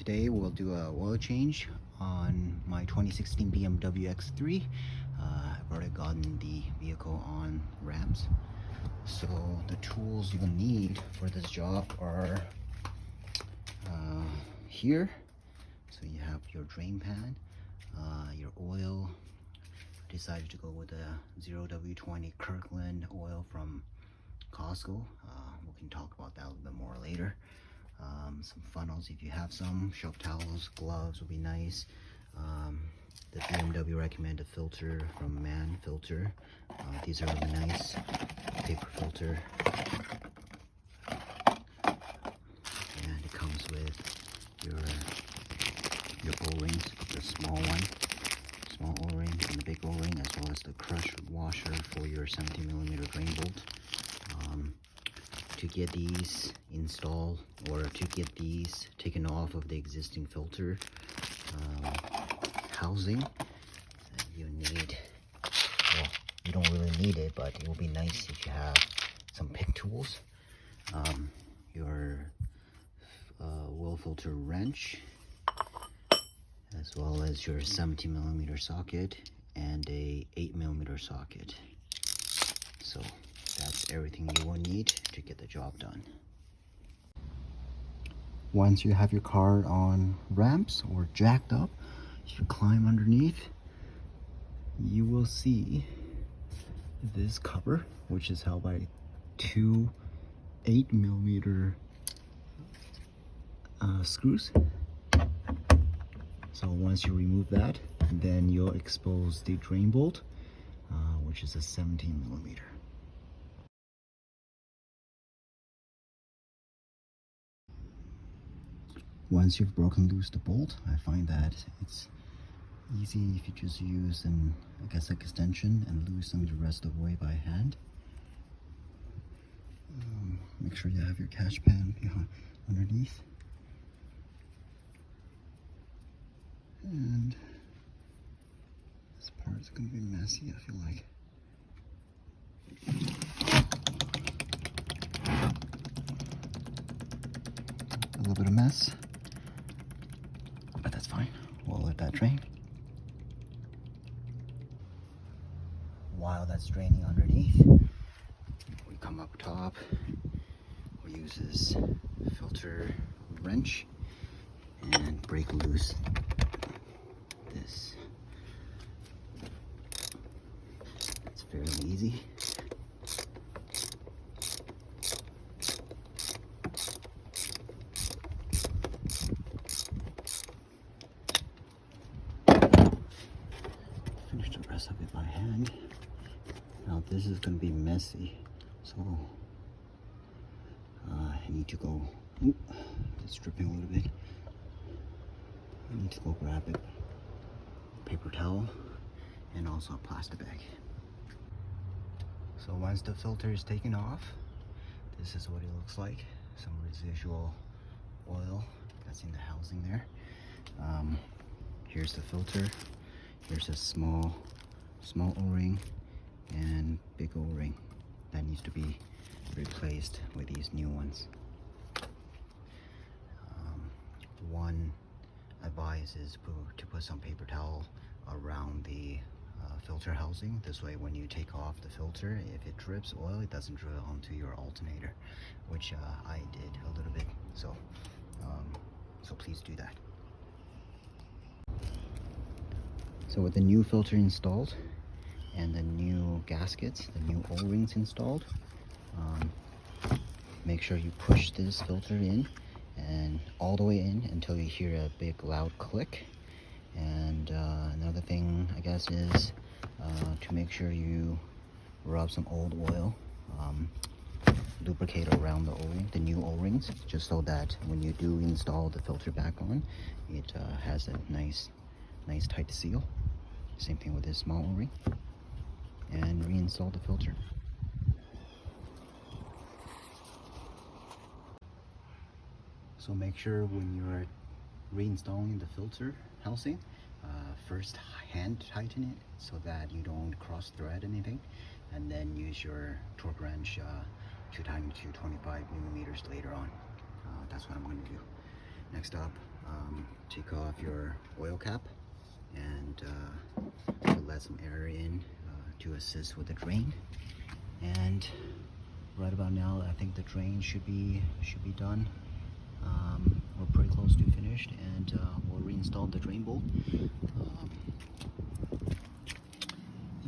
Today we'll do a oil change on my 2016 BMW X3. I've already gotten the vehicle on ramps. So the tools you will need for this job are here. So you have your drain pan, your oil. Decided to go with a 0W20 Kirkland oil from Costco. We can talk about that a little bit more later. Some funnels if you have some, shop towels, gloves would be nice. The BMW recommended filter from Man Filter. These are really nice. Paper filter. And it comes with your O-rings, the small one, small O-ring and the big O-ring, as well as the crush washer for your 70mm drain bolt. To get these installed or to get these taken off of the existing filter housing, you need, well, you don't really need it, but it will be nice if you have some pick tools, your oil filter wrench, as well as your 70mm socket and a 8mm socket. So that's everything you will need to get the job done. Once you have your car on ramps or jacked up, if you climb underneath, you will see this cover, which is held by two 8mm screws. So once you remove that, then you'll expose the drain bolt, which is a 17mm. Once you've broken loose the bolt, I find that it's easy if you just use an extension and loosen the rest of the way by hand. Make sure you have your catch pan underneath. And this part is going to be messy, I feel like. A little bit of mess, but that's fine. We'll let that drain. While that's draining underneath, we come up top. We use this filter wrench and break loose this. It's fairly easy. Finish the rest of it by hand. Now this is going to be messy, so I need to go. Oop, it's dripping a little bit. I need to go grab it. Paper towel and also a plastic bag. So once the filter is taken off, this is what it looks like. Some residual oil that's in the housing there. Here's the filter. Here's a small O-ring and big O-ring that needs to be replaced with these new ones. One advice is to put some paper towel around the filter housing. This way when you take off the filter, if it drips oil, it doesn't drip onto your alternator, which I did a little bit. So please do that. So with the new filter installed and the new gaskets, the new O-rings installed, make sure you push this filter in and all the way in until you hear a big loud click. And another thing I guess is to make sure you rub some old oil, lubricate around the O-ring, the new O-rings, just so that when you do install the filter back on, it has a nice tight seal. Same thing with this small O-ring, and reinstall the filter. So make sure when you're reinstalling the filter housing, first hand tighten it so that you don't cross thread anything, and then use your torque wrench to tighten to 25mm later on. That's what I'm going to do. Next up, take off your oil cap and let some air in to assist with the drain. And right about now, I think the drain should be done. We're pretty close to finished, and we'll reinstall the drain bolt.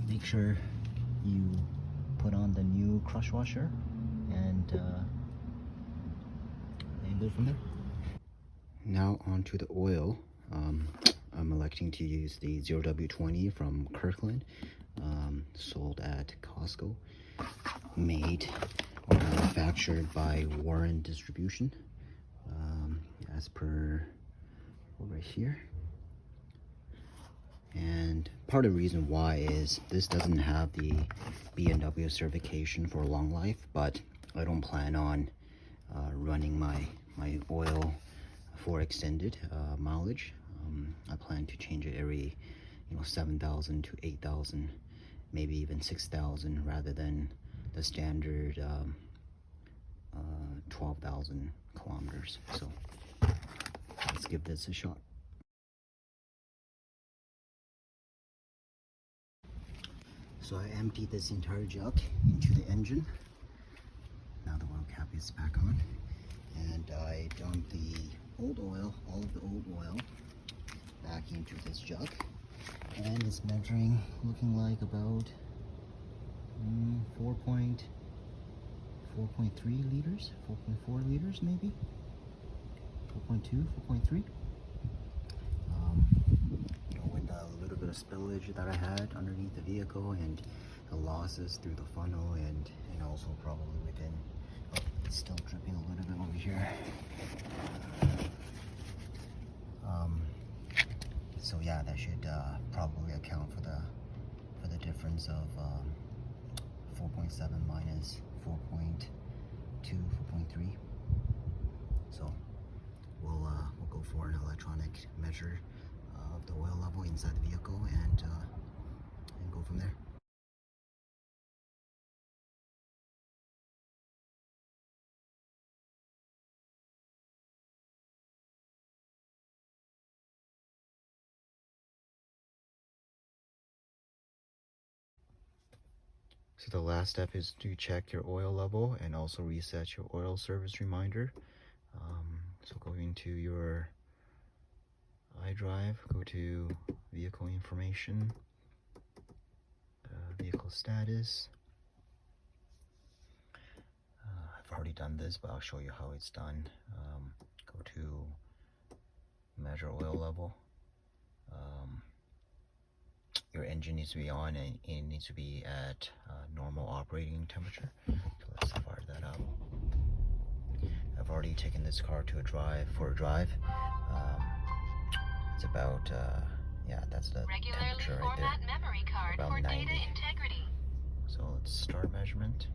Make sure you put on the new crush washer and go from there. Now onto the oil. I'm electing to use the 0W20 from Kirkland, sold at Costco, made or manufactured by Warren Distribution, as per right here. And part of the reason why is this doesn't have the BMW certification for long life, but I don't plan on running my oil for extended mileage. I plan to change it every 7,000 to 8,000, maybe even 6,000, rather than the standard 12,000 kilometers. So let's give this a shot. So I emptied this entire jug into the engine. Now the oil cap is back on, and I dumped the old oil, all of the old oil, back into this jug, and it's measuring, looking like about 4.3 liters, 4.4 liters maybe, 4.2, 4.3. With a little bit of spillage that I had underneath the vehicle and the losses through the funnel, and also probably within, it's still dripping a little bit over here. So yeah, that should probably account for the difference of 4.7 minus 4.2, 4.3. So we'll go for an electronic measure of the oil level inside the vehicle and go from there. So the last step is to check your oil level and also reset your oil service reminder. So go into your iDrive, go to vehicle information, vehicle status. I've already done this, but I'll show you how it's done. Go to measure oil level. Your engine needs to be on, and it needs to be at normal operating temperature. So let's fire that up. I've already taken this car to a drive. It's about yeah, that's the temperature right there. Memory card about for 90. Data integrity. So let's start measurement.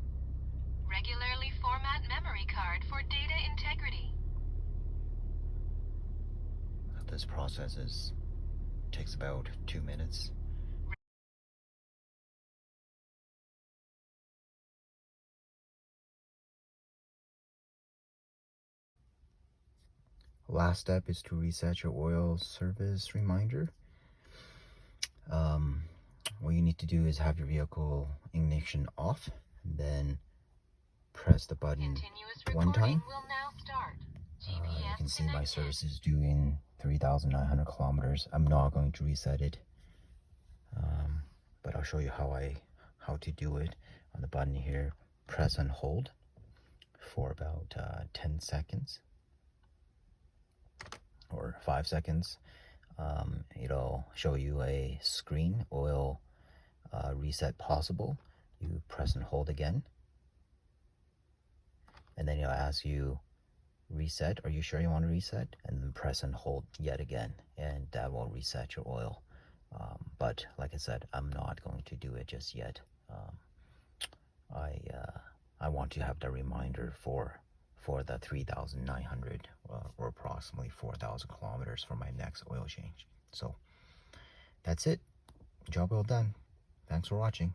Regularly format memory card for data integrity. This process takes about 2 minutes. Last step is to reset your oil service reminder. What you need to do is have your vehicle ignition off, then press the button one time. You can see my service is doing 3,900 kilometers. I'm not going to reset it, but I'll show you how to do it. On the button here, press and hold for about 10 seconds or 5 seconds. It'll show you a screen, oil reset possible. You press and hold again, and then it'll ask you, reset, are you sure you want to reset? And then press and hold yet again, and that will reset your oil. But like I said, I'm not going to do it just yet. I want to have the reminder for the 3,900 or approximately 4,000 kilometers for my next oil change. So that's it. Job well done. Thanks for watching.